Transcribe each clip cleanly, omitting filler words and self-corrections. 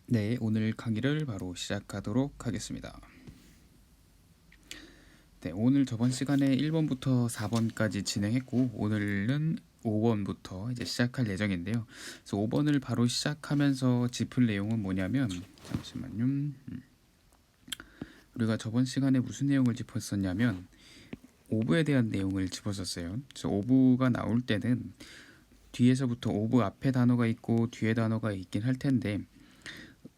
네, 오늘 강의를 바로 시작하도록 하겠습니다. 네, 오늘 저번 시간에 1번부터 4번까지 진행했고 오늘은 5번부터 이제 시작할 예정인데요. 그래서 5번을 바로 시작하면서 짚을 내용은 뭐냐면 잠시만요. 우리가 저번 시간에 무슨 내용을 짚었었냐면 오브에 대한 내용을 짚었었어요. 그래서 오브가 나올 때는 뒤에서부터 오브 앞에 단어가 있고 뒤에 단어가 있긴 할 텐데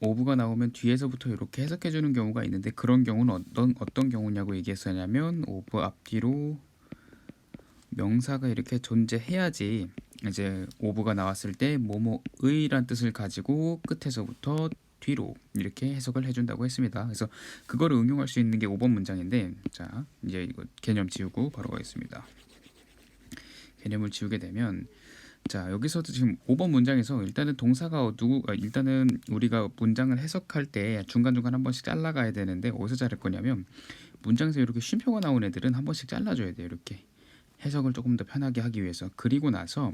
오브가 나오면 뒤에서부터 이렇게 해석해 주는 경우가 있는데 그런 경우는 어떤 경우냐고 얘기했었냐면 오브 앞뒤로 명사가 이렇게 존재해야지 이제 오브가 나왔을 때 뭐뭐의란 뜻을 가지고 끝에서부터 뒤로 이렇게 해석을 해준다고 했습니다. 그래서 그거를 응용할 수 있는 게 5번 문장인데 자 이제 이거 개념 지우고 바로 가겠습니다. 개념을 지우게 되면 자 여기서도 지금 5번 문장에서 일단은 동사가 일단은 우리가 문장을 해석할 때 중간중간 한 번씩 잘라가야 되는데 어디서 자를 거냐면 문장에서 이렇게 쉼표가 나온 애들은 한 번씩 잘라줘야 돼요. 이렇게 해석을 조금 더 편하게 하기 위해서. 그리고 나서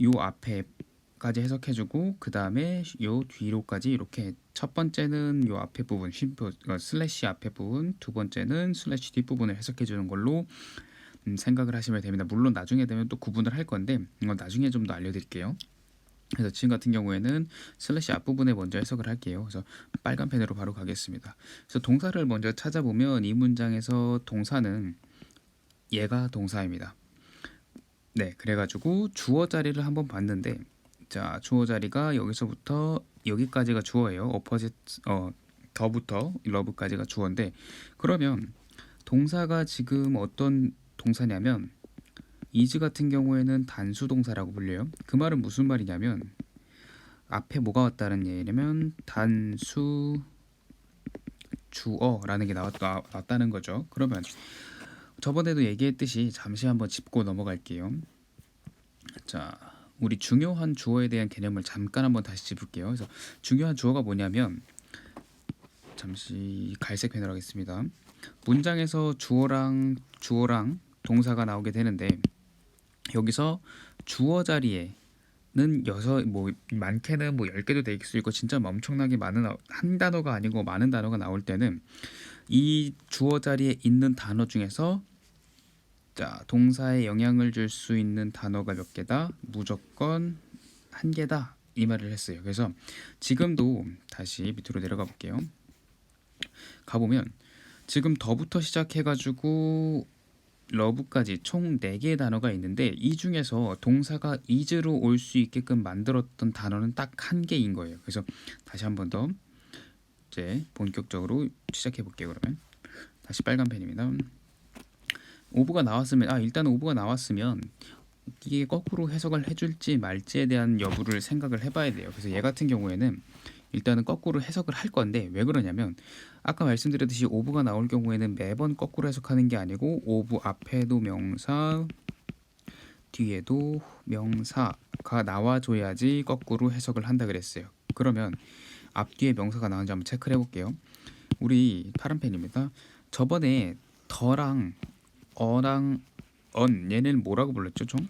요 앞에까지 해석해주고 그 다음에 요 뒤로까지 이렇게 첫 번째는 요 앞에 부분 쉼표 슬래시 앞에 부분, 두 번째는 슬래시 뒷부분을 해석해주는 걸로 생각을 하시면 됩니다. 물론 나중에 되면 또 구분을 할 건데 이건 나중에 좀 더 알려드릴게요. 그래서 지금 같은 경우에는 슬래시 앞부분에 먼저 해석을 할게요. 그래서 빨간 펜으로 바로 가겠습니다. 그래서 동사를 먼저 찾아보면 이 문장에서 동사는 얘가 동사입니다. 네, 그래가지고 주어 자리를 한번 봤는데 자 주어 자리가 여기서부터 여기까지가 주어예요. 더부터 러브까지가 주어인데 그러면 동사가 지금 어떤 동사냐면 is 같은 경우에는 단수 동사라고 불려요. 그 말은 무슨 말이냐면 앞에 뭐가 왔다는 얘기냐면 단수 주어라는 게 나왔다는 거죠. 그러면 저번에도 얘기했듯이 잠시 한번 짚고 넘어갈게요. 자, 우리 중요한 주어에 대한 개념을 잠깐 한번 다시 짚을게요. 그래서 중요한 주어가 뭐냐면 잠시 갈색 펜으로 하겠습니다. 문장에서 주어랑 동사가 나오게 되는데 여기서 주어 자리에는 많게는 10개도 될 수 있고 진짜 엄청나게 많은 한 단어가 아니고 많은 단어가 나올 때는 이 주어 자리에 있는 단어 중에서 자 동사에 영향을 줄 수 있는 단어가 몇 개다? 무조건 한 개다 이 말을 했어요. 그래서 지금도 다시 밑으로 내려가 볼게요. 가보면 지금 더부터 시작해가지고 러브까지 총 4개의 단어가 있는데 이 중에서 동사가 is로 올 수 있게끔 만들었던 단어는 딱 한 개인 거예요. 그래서 다시 한 번 더 이제 본격적으로 시작해 볼게요. 그러면 다시 빨간 펜입니다. 오브가 나왔으면 일단 오브가 나왔으면 이게 거꾸로 해석을 해줄지 말지에 대한 여부를 생각을 해봐야 돼요. 그래서 얘 같은 경우에는 일단은 거꾸로 해석을 할 건데 왜 그러냐면 아까 말씀드렸듯이 오브가 나올 경우에는 매번 거꾸로 해석하는 게 아니고 오브 앞에도 명사 뒤에도 명사가 나와줘야지 거꾸로 해석을 한다 그랬어요. 그러면 앞뒤에 명사가 나오는지 한번 체크를 해볼게요. 우리 파란 펜입니다. 저번에 더랑 어랑 얘는 뭐라고 불렀죠 좀?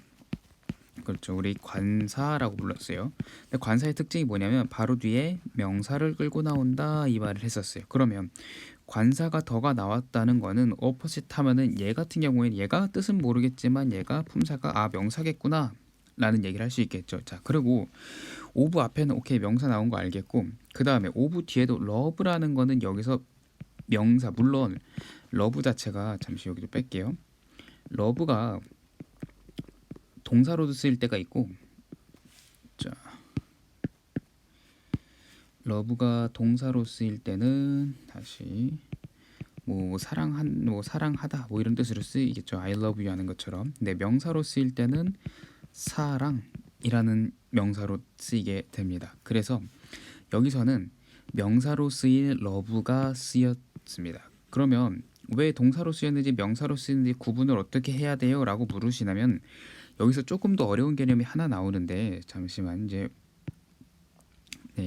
그렇죠. 우리 관사라고 불렀어요. 근데 관사의 특징이 뭐냐면 바로 뒤에 명사를 끌고 나온다 이 말을 했었어요. 그러면 관사가 더가 나왔다는 거는 opposite 하면은 얘 같은 경우에는 얘가 뜻은 모르겠지만 얘가 품사가 명사겠구나 라는 얘기를 할 수 있겠죠. 자 그리고 오브 앞에는 오케이 명사 나온 거 알겠고 그 다음에 오브 뒤에도 러브라는 거는 여기서 명사 물론 러브 자체가 잠시 여기도 뺄게요. 러브가 동사로도 쓰일 때가 있고 자 러브가 동사로 쓰일 때는 다시 사랑하다 이런 뜻으로 쓰이겠죠. I love you 하는 것처럼. 근데 명사로 쓰일 때는 사랑이라는 명사로 쓰이게 됩니다. 그래서 여기서는 명사로 쓰일 러브가 쓰였습니다. 그러면 왜 동사로 쓰였는지 명사로 쓰였는지 구분을 어떻게 해야 돼요? 라고 물으시면 여기서 조금 더 어려운 개념이 하나 나오는데 잠시만 이제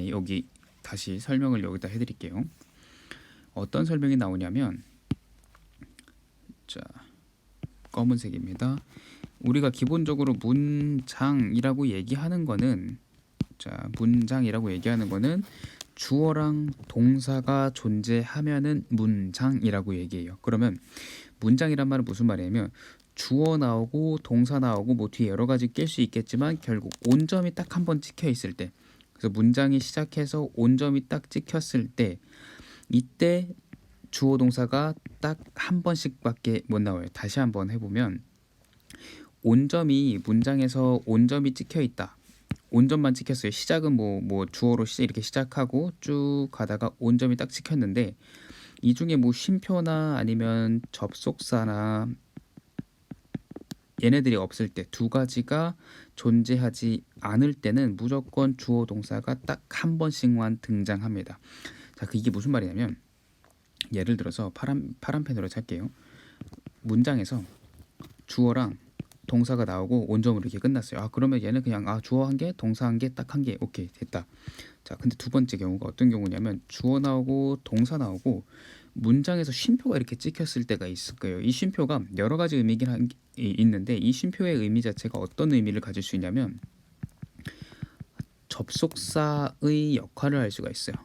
여기 다시 설명을 여기다 해드릴게요. 어떤 설명이 나오냐면 자 검은색입니다. 우리가 기본적으로 문장이라고 얘기하는 거는 주어랑 동사가 존재하면은 문장이라고 얘기해요. 그러면 문장이란 말은 무슨 말이냐면 주어 나오고 동사 나오고 뭐 뒤에 여러 가지 낄 수 있겠지만 결국 온점이 딱 한 번 찍혀 있을 때, 그래서 문장이 시작해서 온점이 딱 찍혔을 때 이때 주어 동사가 딱 한 번씩밖에 못 나와요. 다시 한번 해보면 온점이 문장에서 온점이 찍혀 있다. 온점만 찍혔어요. 시작은 뭐 주어로 이렇게 시작하고 쭉 가다가 온점이 딱 찍혔는데 이 중에 뭐 쉼표나 아니면 접속사나 얘네들이 없을 때 두 가지가 존재하지 않을 때는 무조건 주어 동사가 딱 한 번씩만 등장합니다. 자, 이게 무슨 말이냐면 예를 들어서 파란 펜으로 찰게요. 문장에서 주어랑 동사가 나오고 온점으로 이렇게 끝났어요. 그러면 얘는 그냥 주어 한 개, 동사 한 개, 딱 한 개, 오케이 됐다. 자, 근데 두 번째 경우가 어떤 경우냐면 주어 나오고 동사 나오고 문장에서 쉼표가 이렇게 찍혔을 때가 있을 거예요. 이 쉼표가 여러 가지 의미긴 있는데 이 쉼표의 의미 자체가 어떤 의미를 가질 수 있냐면 접속사의 역할을 할 수가 있어요.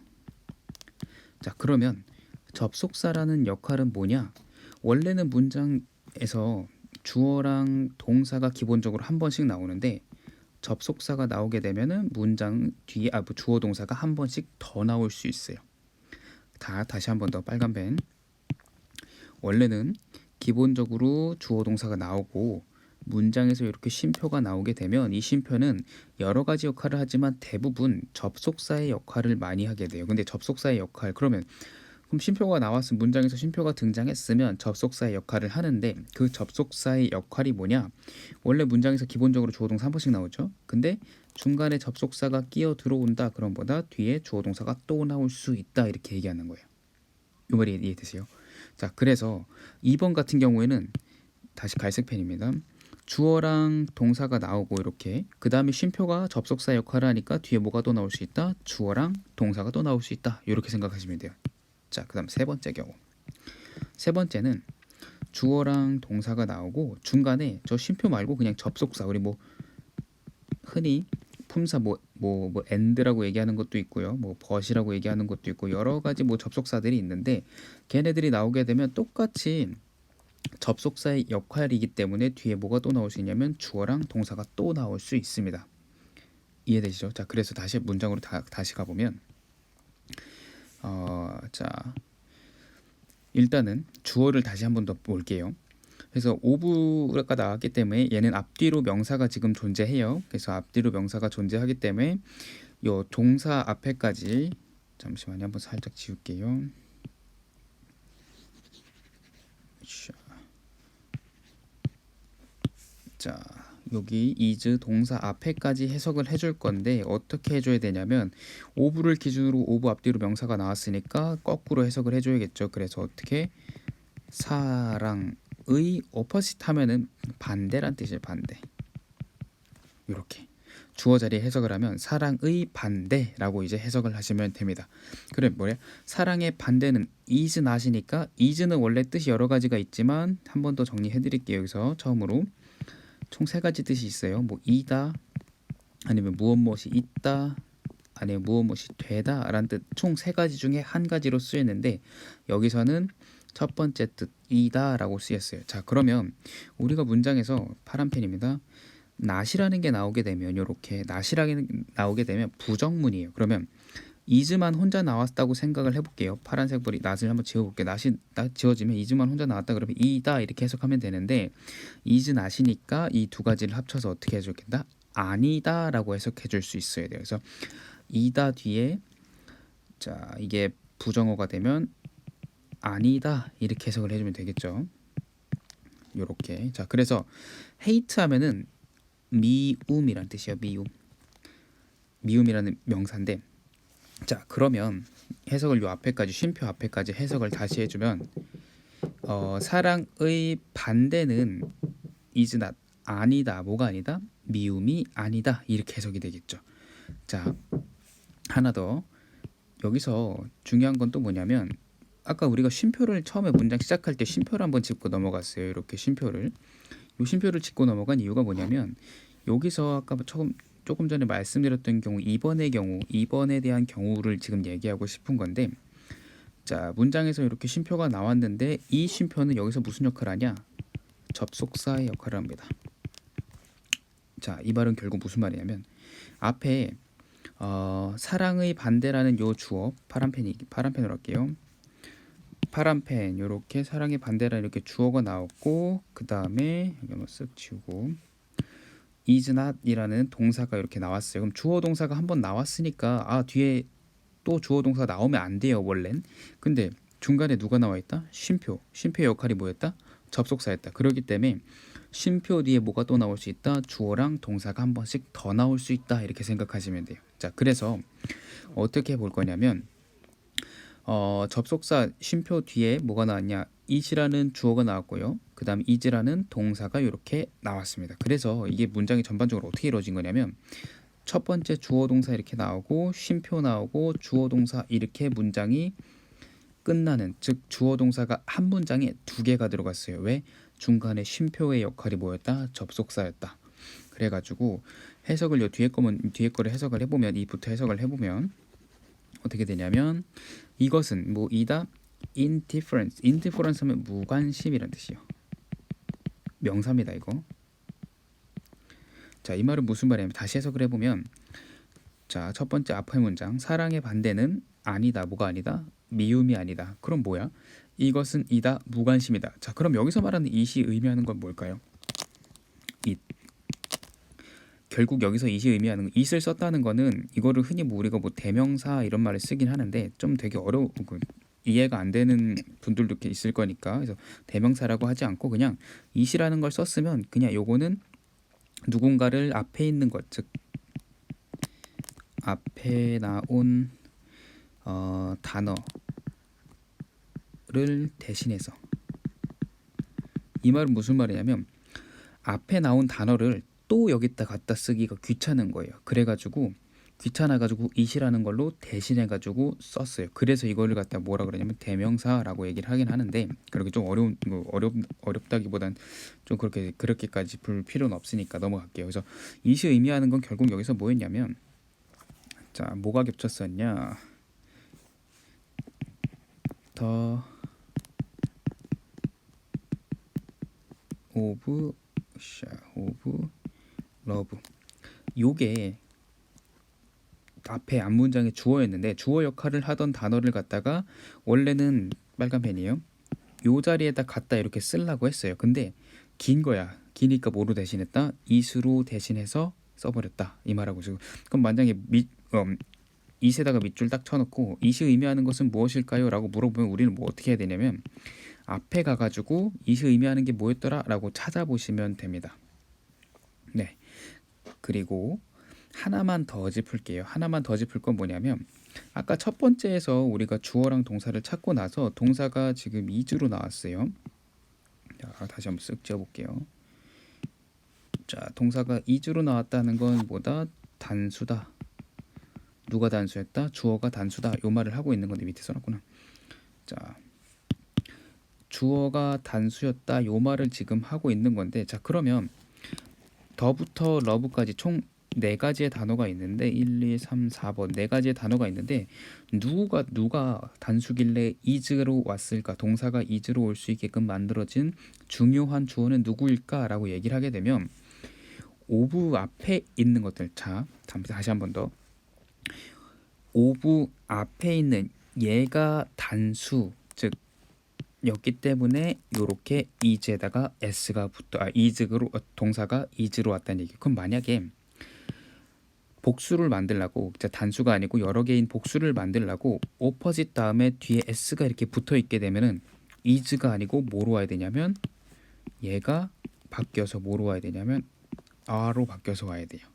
자, 그러면 접속사라는 역할은 뭐냐? 원래는 문장에서 주어랑 동사가 기본적으로 한 번씩 나오는데 접속사가 나오게 되면은 문장 뒤에 주어 동사가 한 번씩 더 나올 수 있어요. 다시 한 번 더 빨간 펜. 원래는 기본적으로 주어 동사가 나오고 문장에서 이렇게 쉼표가 나오게 되면 이 쉼표는 여러 가지 역할을 하지만 대부분 접속사의 역할을 많이 하게 돼요. 근데 접속사의 역할, 그럼 쉼표가 나왔으면 문장에서 쉼표가 등장했으면 접속사의 역할을 하는데 그 접속사의 역할이 뭐냐? 원래 문장에서 기본적으로 주어 동사 한 번씩 나오죠. 근데 중간에 접속사가 끼어 들어온다 그럼 보다 뒤에 주어 동사가 또 나올 수 있다 이렇게 얘기하는 거예요. 이 말이 이해되세요? 자, 그래서 2번 같은 경우에는 다시 갈색 펜입니다. 주어랑 동사가 나오고 이렇게 그 다음에 쉼표가 접속사 역할을 하니까 뒤에 뭐가 또 나올 수 있다? 주어랑 동사가 또 나올 수 있다. 이렇게 생각하시면 돼요. 자, 그 다음 세 번째 경우. 세 번째는 주어랑 동사가 나오고 중간에 저 쉼표 말고 그냥 접속사, 우리 뭐 흔히 품사 뭐 and라고 얘기하는 것도 있고요. 뭐 but이라고 얘기하는 것도 있고 여러 가지 뭐 접속사들이 있는데 걔네들이 나오게 되면 똑같이 접속사의 역할이기 때문에 뒤에 뭐가 또 나올 수 있냐면 주어랑 동사가 또 나올 수 있습니다. 이해되시죠? 자, 그래서 다시 문장으로 다시 가보면 자, 일단은 주어를 다시 한 번 더 볼게요. 그래서 오브가 나왔기 때문에 얘는 앞뒤로 명사가 지금 존재해요. 그래서 앞뒤로 명사가 존재하기 때문에 요 동사 앞에까지, 잠시만요, 한번 살짝 지울게요. 자, 여기 is 동사 앞에까지 해석을 해줄 건데 어떻게 해줘야 되냐면 오브를 기준으로 오브 앞뒤로 명사가 나왔으니까 거꾸로 해석을 해줘야겠죠. 그래서 어떻게 사랑의 opposite 하면은 반대란 뜻이에요. 반대. 이렇게 주어 자리에 해석을 하면 사랑의 반대라고 이제 해석을 하시면 됩니다. 그래 뭐래? 사랑의 반대는 is not이니까 is는 원래 뜻이 여러 가지가 있지만 한 번 더 정리해 드릴게요. 여기서 처음으로 총 세 가지 뜻이 있어요. 뭐 이다, 아니면 무엇이 있다, 아니면 무엇이 되다 라는 뜻, 총 세 가지 중에 한 가지로 쓰였는데 여기서는 첫 번째 뜻 이다 라고 쓰였어요. 자, 그러면 우리가 문장에서 파란 펜입니다. not이라는 게 나오게 되면 이렇게 not이라는 게 나오게 되면 부정문이에요. 그러면 is만 혼자 나왔다고 생각을 해볼게요. 파란색 볼이 not을 한번 지워볼게요. not이 지워지면 is만 혼자 나왔다 그러면 이다 이렇게 해석하면 되는데 is not이니까 이 두 가지를 합쳐서 어떻게 해줄겠다? 아니다 라고 해석해 줄 수 있어야 돼요. 그래서 이다 뒤에 자 이게 부정어가 되면 아니다 이렇게 해석을 해주면 되겠죠. 요렇게. 자, 그래서 hate 하면은 미움이란 뜻이에요. 미움이라는 명사인데, 자, 그러면 해석을 요 앞에까지 쉼표 앞에까지 해석을 다시 해주면 사랑의 반대는 is not, 아니다, 뭐가 아니다? 미움이 아니다 이렇게 해석이 되겠죠. 자, 하나 더. 여기서 중요한 건 또 뭐냐면 아까 우리가 쉼표를 처음에 문장 시작할 때 쉼표를 한번 짚고 넘어갔어요. 이렇게 쉼표를 짚고 넘어간 이유가 뭐냐면 여기서 아까 처음 조금 전에 말씀드렸던 경우 2번에 대한 경우를 지금 얘기하고 싶은 건데, 자, 문장에서 이렇게 쉼표가 나왔는데 이 쉼표는 여기서 무슨 역할을 하냐? 접속사의 역할을 합니다. 자, 이 말은 결국 무슨 말이냐면 앞에 사랑의 반대라는 요 주어 파란펜으로 할게요. 파란펜 요렇게 사랑의 반대라는 이렇게 주어가 나왔고, 그 다음에 여기 한번 쓱 지우고 is not이라는 동사가 이렇게 나왔어요. 그럼 주어 동사가 한번 나왔으니까 뒤에 또 주어 동사가 나오면 안 돼요 원래는. 근데 중간에 누가 나와 있다? 쉼표의 역할이 뭐였다? 접속사였다. 그렇기 때문에 쉼표 뒤에 뭐가 또 나올 수 있다? 주어랑 동사가 한 번씩 더 나올 수 있다. 이렇게 생각하시면 돼요. 자, 그래서 어떻게 볼 거냐면 접속사 쉼표 뒤에 뭐가 나왔냐? it이라는 주어가 나왔고요. 그 다음 is라는 동사가 이렇게 나왔습니다. 그래서 이게 문장이 전반적으로 어떻게 이루어진 거냐면 첫 번째 주어 동사 이렇게 나오고 쉼표 나오고 주어 동사 이렇게 문장이 끝나는, 즉 주어 동사가 한 문장에 두 개가 들어갔어요. 왜? 중간에 쉼표의 역할이 뭐였다? 접속사였다. 그래가지고 해석을 뒤에 거를 해석을 해보면, 이부터 해석을 해보면 어떻게 되냐면 이것은 뭐이다? indifference 하면 무관심이란 뜻이요. 명사입니다 이거. 자, 이 말은 무슨 말이냐면 다시 해석을 해보면, 자, 첫 번째 앞의 문장 사랑의 반대는 아니다. 뭐가 아니다? 미움이 아니다. 그럼 뭐야? 이것은 이다. 무관심이다. 자, 그럼 여기서 말하는 it이 의미하는 건 뭘까요? it. 결국 여기서 it이 의미하는 it을 썼다는 거는 이거를 흔히 우리가 대명사 이런 말을 쓰긴 하는데 좀 되게 이해가 안 되는 분들도 이렇게 있을 거니까, 그래서 대명사라고 하지 않고 그냥 it이라는 걸 썼으면 그냥 요거는 누군가를 앞에 있는 것, 즉 앞에 나온 단어를 대신해서, 이 말은 무슨 말이냐면 앞에 나온 단어를 또 여기다 갖다 쓰기가 귀찮은 거예요. 그래가지고 귀찮아가지고 it이라는 걸로 대신해가지고 썼어요. 그래서 이거를 갖다 뭐라 그러냐면 대명사라고 얘기를 하긴 하는데, 그렇게 좀 어렵다기보단 좀 그렇게까지 볼 필요는 없으니까 넘어갈게요. 그래서 it이 의미하는 건 결국 여기서 뭐였냐면, 자, 뭐가 겹쳤었냐? 더 오브 러브, 요게 앞에 앞문장의 주어였는데 주어 역할을 하던 단어를 갖다가 원래는 빨간 펜이에요. 요 자리에다 갖다 이렇게 쓰려고 했어요. 근데 긴 거야. 기니까 뭐로 대신했다? it으로 대신해서 써버렸다. 이 말하고 지금. 그럼 만약에 it에다가 밑줄 딱 쳐놓고 it이 의미하는 것은 무엇일까요? 라고 물어보면 우리는 뭐 어떻게 해야 되냐면 앞에 가가지고 it이 의미하는 게 뭐였더라? 라고 찾아보시면 됩니다. 네. 그리고 하나만 더 짚을게요. 하나만 더 짚을 건 뭐냐면 아까 첫 번째에서 우리가 주어랑 동사를 찾고 나서 동사가 지금 is로 나왔어요. 자, 다시 한번 쓱 지어볼게요. 자, 동사가 is로 나왔다는 건 뭐다? 단수다. 누가 단수였다? 주어가 단수다. 요 말을 하고 있는 건데 밑에 써놨구나. 자, 주어가 단수였다. 요 말을 지금 하고 있는 건데, 자, 그러면 더부터 러브까지 총 4가지의 단어가 있는데 1, 2, 3, 4번 4가지의 단어가 있는데 누가 단수길래 is로 왔을까? 동사가 is로 올 수 있게끔 만들어진 중요한 주어는 누구일까? 라고 얘기를 하게 되면 오브 앞에 있는 것들, 자, 다시 한번 더, 오브 앞에 있는 얘가 단수, 즉 였기 때문에 요렇게 is에다가 s가 is로 동사가 is로 왔다는 얘기. 그럼 만약에 복수를 만들라고, 단수가 아니고 여러 개인 복수를 만들라고 opposite 다음에 뒤에 s가 이렇게 붙어 있게 되면은 is가 아니고 뭐로 와야 되냐면 얘가 바뀌어서 뭐로 와야 되냐면 are로 바뀌어서 와야 돼요.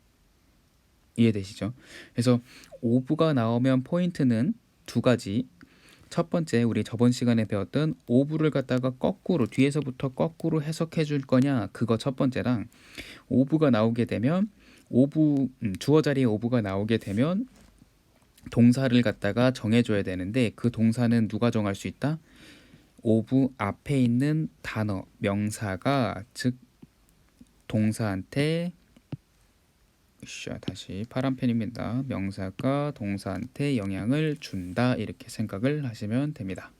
이해되시죠? 그래서 of가 나오면 포인트는 2가지. 첫 번째, 우리 저번 시간에 배웠던 of를 갖다가 거꾸로 뒤에서부터 거꾸로 해석해 줄 거냐, 그거 첫 번째랑, of가 나오게 되면 주어 자리에 of가 나오게 되면 동사를 갖다가 정해줘야 되는데 그 동사는 누가 정할 수 있다? of 앞에 있는 단어, 명사가, 즉 동사한테 자, 다시 파란 펜입니다. 명사가 동사한테 영향을 준다 이렇게 생각을 하시면 됩니다.